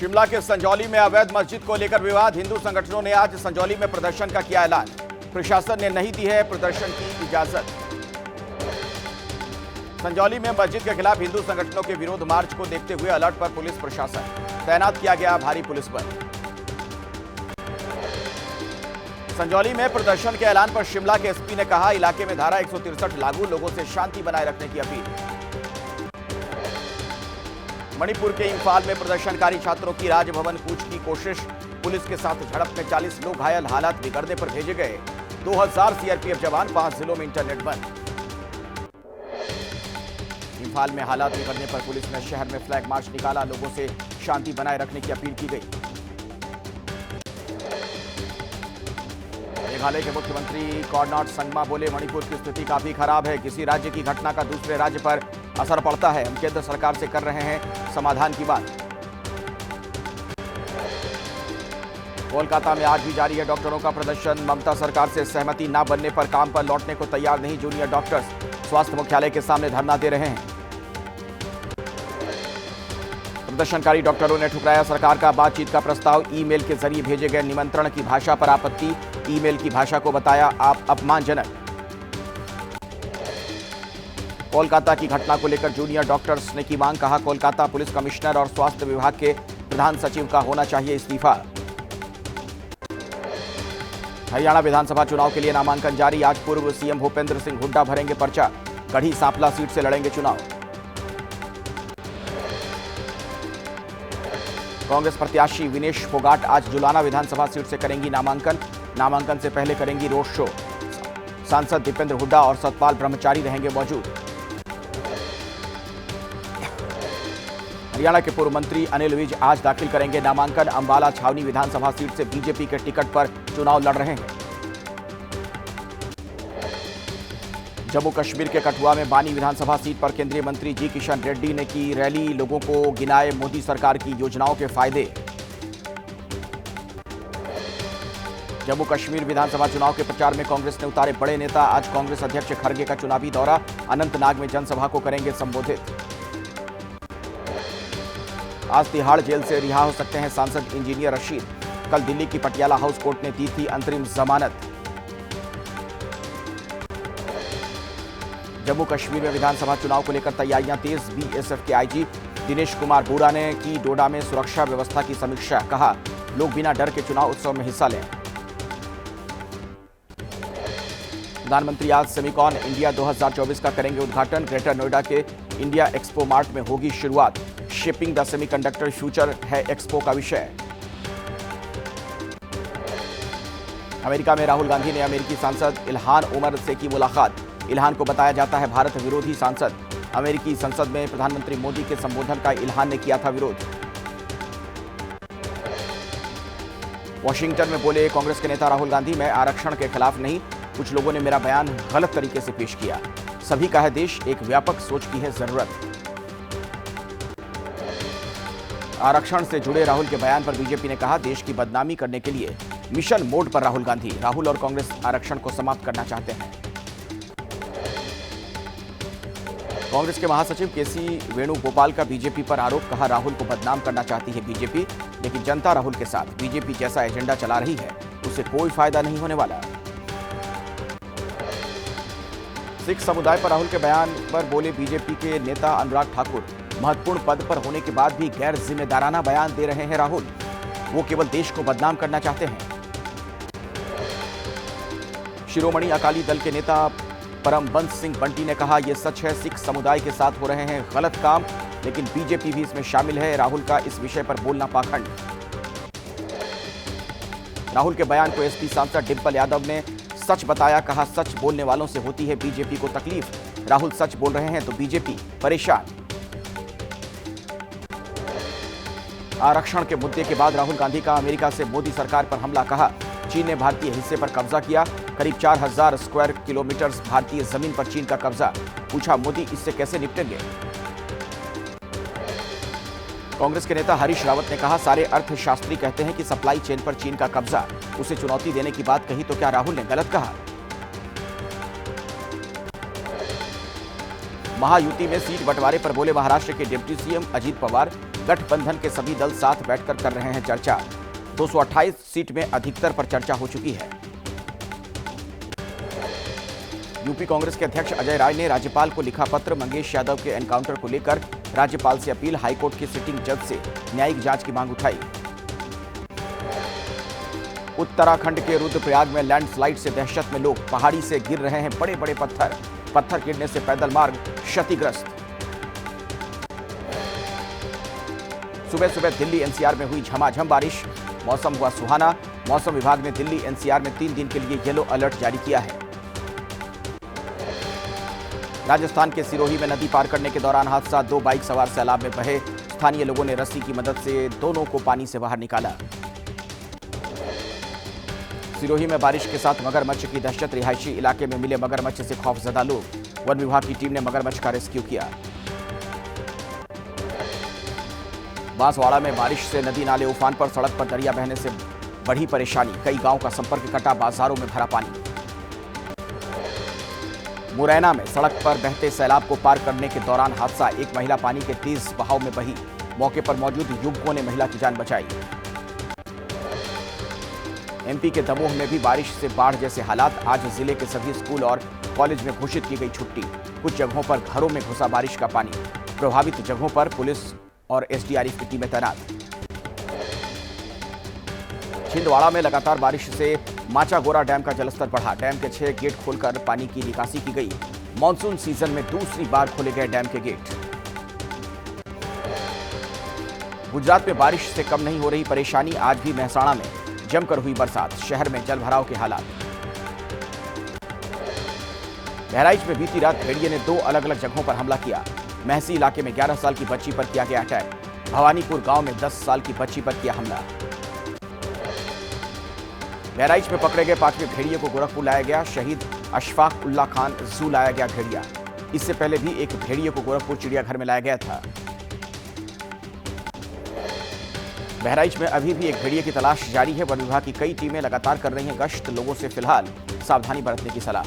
शिमला के संजौली में अवैध मस्जिद को लेकर विवाद। हिंदू संगठनों ने आज संजौली में प्रदर्शन का किया ऐलान। प्रशासन ने नहीं दी है प्रदर्शन की इजाजत। संजौली में मस्जिद के खिलाफ हिंदू संगठनों के विरोध मार्च को देखते हुए अलर्ट पर पुलिस प्रशासन, तैनात किया गया भारी पुलिस बल। संजौली में प्रदर्शन के ऐलान पर शिमला के एसपी ने कहा, इलाके में धारा 163 लागू, लोगों से शांति बनाए रखने की अपील। मणिपुर के इंफाल में प्रदर्शनकारी छात्रों की राजभवन कूच की कोशिश, पुलिस के साथ झड़प में 40 लोग घायल, हालात बिगड़ने पर भेजे गए 2000 सीआरपीएफ जवान, 5 जिलों में इंटरनेट बंद। इंफाल में हालात बिगड़ने पर पुलिस ने शहर में फ्लैग मार्च निकाला, लोगों से शांति बनाए रखने की अपील की गई। मेघालय के मुख्यमंत्री कॉर्नाड संगमा बोले, मणिपुर की स्थिति काफी खराब है, किसी राज्य की घटना का दूसरे राज्य पर असर पड़ता है, हम केंद्र सरकार से कर रहे हैं समाधान की बात। कोलकाता में आज भी जारी है डॉक्टरों का प्रदर्शन, ममता सरकार से सहमति न बनने पर काम पर लौटने को तैयार नहीं जूनियर डॉक्टर्स, स्वास्थ्य मुख्यालय के सामने धरना दे रहे हैं। प्रदर्शनकारी डॉक्टरों ने ठुकराया सरकार का बातचीत का प्रस्ताव, ईमेल के जरिए भेजे गए निमंत्रण की भाषा पर आपत्ति, ईमेल की भाषा को बताया अपमानजनक। कोलकाता की घटना को लेकर जूनियर डॉक्टर्स ने की मांग, कहा कोलकाता पुलिस कमिश्नर और स्वास्थ्य विभाग के प्रधान सचिव का होना चाहिए इस्तीफा। हरियाणा विधानसभा चुनाव के लिए नामांकन जारी, आज पूर्व सीएम भूपेंद्र सिंह हुड्डा भरेंगे पर्चा, गढ़ी सांपला सीट से लड़ेंगे चुनाव। कांग्रेस प्रत्याशी विनेश फोगाट आज जुलाना विधानसभा सीट से करेंगी नामांकन, नामांकन से पहले करेंगी रोड शो। सांसद दीपेंद्र हुड्डा और सतपाल ब्रह्मचारी रहेंगे मौजूद। हरियाणा के पूर्व मंत्री अनिल विज आज दाखिल करेंगे नामांकन, अंबाला छावनी विधानसभा सीट से बीजेपी के टिकट पर चुनाव लड़ रहे हैं। जम्मू कश्मीर के कठुआ में बानी विधानसभा सीट पर केंद्रीय मंत्री जी किशन रेड्डी ने की रैली, लोगों को गिनाए मोदी सरकार की योजनाओं के फायदे। जम्मू कश्मीर विधानसभा चुनाव के प्रचार में कांग्रेस ने उतारे बड़े नेता, आज कांग्रेस अध्यक्ष खड़गे का चुनावी दौरा, अनंतनाग में जनसभा को करेंगे संबोधित। आज तिहाड़ जेल से रिहा हो सकते हैं सांसद इंजीनियर रशीद, कल दिल्ली की पटियाला हाउस कोर्ट ने दी थी अंतरिम जमानत। जम्मू कश्मीर में विधानसभा चुनाव को लेकर तैयारियां तेज, बीएसएफ के आईजी दिनेश कुमार बोरा ने की डोडा में सुरक्षा व्यवस्था की समीक्षा, कहा लोग बिना डर के चुनाव उत्सव में हिस्सा लें। प्रधानमंत्री आज सेमिकॉन इंडिया 2024 का करेंगे उद्घाटन, ग्रेटर नोएडा के इंडिया एक्सपो मार्ट में होगी शुरुआत, शिपिंग द सेमीकंडक्टर फ्यूचर है एक्सपो का विषय। अमेरिका में राहुल गांधी ने अमेरिकी सांसद इल्हान उमर से की मुलाकात, इल्हान को बताया जाता है भारत विरोधी सांसद, अमेरिकी संसद में प्रधानमंत्री मोदी के संबोधन का इल्हान ने किया था विरोध। वॉशिंगटन में बोले कांग्रेस के नेता राहुल गांधी, मैं आरक्षण के खिलाफ नहीं, कुछ लोगों ने मेरा बयान गलत तरीके से पेश किया, सभी का है देश, एक व्यापक सोच की है जरूरत। आरक्षण से जुड़े राहुल के बयान पर बीजेपी ने कहा, देश की बदनामी करने के लिए मिशन मोड पर राहुल गांधी, राहुल और कांग्रेस आरक्षण को समाप्त करना चाहते हैं। कांग्रेस के महासचिव केसी वेणुगोपाल का बीजेपी पर आरोप, कहा राहुल को बदनाम करना चाहती है बीजेपी, लेकिन जनता राहुल के साथ, बीजेपी जैसा एजेंडा चला रही है उससे कोई फायदा नहीं होने वाला। सिख समुदाय पर राहुल के बयान पर बोले बीजेपी के नेता अनुराग ठाकुर, महत्वपूर्ण पद पर होने के बाद भी गैर जिम्मेदाराना बयान दे रहे हैं राहुल, वो केवल देश को बदनाम करना चाहते हैं। शिरोमणि अकाली दल के नेता परमबंस सिंह बंटी ने कहा, यह सच है सिख समुदाय के साथ हो रहे हैं गलत काम, लेकिन बीजेपी भी इसमें शामिल है, राहुल का इस विषय पर बोलना पाखंड। राहुल के बयान को एसपी सांसद डिंपल यादव ने सच बताया, कहा सच बोलने वालों से होती है बीजेपी को तकलीफ, राहुल सच बोल रहे हैं तो बीजेपी परेशान। आरक्षण के मुद्दे के बाद राहुल गांधी का अमेरिका से मोदी सरकार पर हमला, कहा चीन ने भारतीय हिस्से पर कब्जा किया, करीब 4000 स्क्वायर किलोमीटर भारतीय जमीन पर चीन का कब्जा, पूछा मोदी इससे कैसे निपटेंगे। कांग्रेस के नेता हरीश रावत ने कहा, सारे अर्थशास्त्री कहते हैं कि सप्लाई चेन पर चीन का कब्जा, उसे चुनौती देने की बात कही तो क्या राहुल ने गलत कहा। महायुति में सीट बंटवारे पर बोले महाराष्ट्र के डिप्टी सीएम अजीत पवार, गठबंधन के सभी दल साथ बैठकर कर रहे हैं चर्चा। 228 सीट में अधिकतर पर चर्चा हो चुकी है। यूपी कांग्रेस के अध्यक्ष अजय राय ने राज्यपाल को लिखा पत्र, मंगेश यादव के एनकाउंटर को लेकर राज्यपाल से अपील, हाईकोर्ट की सिटिंग जज से न्यायिक जांच की मांग उठाई। उत्तराखंड के रुद्रप्रयाग में लैंडस्लाइड से दहशत में लोग, पहाड़ी से गिर रहे हैं बड़े बड़े पत्थर गिरने से पैदल मार्ग क्षतिग्रस्त। सुबह सुबह दिल्ली एनसीआर में हुई झमाझम बारिश, मौसम हुआ सुहाना। मौसम विभाग ने दिल्ली एनसीआर में 3 दिन के लिए येलो अलर्ट जारी किया है। राजस्थान के सिरोही में नदी पार करने के दौरान हादसा, 2 बाइक सवार सैलाब में बहे। स्थानीय लोगों ने रस्सी की मदद से दोनों को पानी से बाहर निकाला। सिरोही में बारिश के साथ मगरमच्छ की दहशत, रिहायशी इलाके में मिले मगरमच्छ से खौफजदा लोग। वन विभाग की टीम ने मगरमच्छ का रेस्क्यू किया। बांसवाड़ा में बारिश से नदी नाले उफान पर, सड़क पर दरिया बहने से बढ़ी परेशानी। कई गांव का संपर्क कटा, बाजारों में भरा पानी। मुरैना में सड़क पर बहते सैलाब को पार करने के दौरान हादसा, एक महिला पानी के तेज बहाव में बही। मौके पर मौजूद युवकों ने महिला की जान बचाई। एमपी के दमोह में भी बारिश से बाढ़ जैसे हालात, आज जिले के सभी स्कूल और कॉलेज में घोषित की गई छुट्टी। कुछ जगहों पर घरों में घुसा बारिश का पानी, प्रभावित जगहों पर पुलिस और एसडीआरएफ की टीमें तैनात। छिंदवाड़ा में लगातार बारिश से माचागोरा डैम का जलस्तर बढ़ा, डैम के 6 गेट खोलकर पानी की निकासी की गई। मानसून सीजन में दूसरी बार खोले गए डैम के गेट। गुजरात में बारिश से कम नहीं हो रही परेशानी, आज भी मेहसाणा में जमकर हुई बरसात, शहर में जलभराव के हालात। बहराइच में बीती रात भेड़िए ने 2 अलग अलग जगहों पर हमला किया। महसी इलाके में 11 साल की बच्ची पर किया गया अटैक। भवानीपुर गांव में 10 साल की बच्ची पर किया हमला। बहराइच में पकड़े गए 5वें भेड़िए को गोरखपुर लाया गया। शहीद अशफाक उल्ला खान जू लाया गया भेड़िया। इससे पहले भी एक भेड़िए को गोरखपुर चिड़ियाघर में लाया गया था। बहराइच में अभी भी एक भेड़िए की तलाश जारी है। वन विभाग की कई टीमें लगातार कर रही हैं गश्त, लोगों से फिलहाल सावधानी बरतने की सलाह।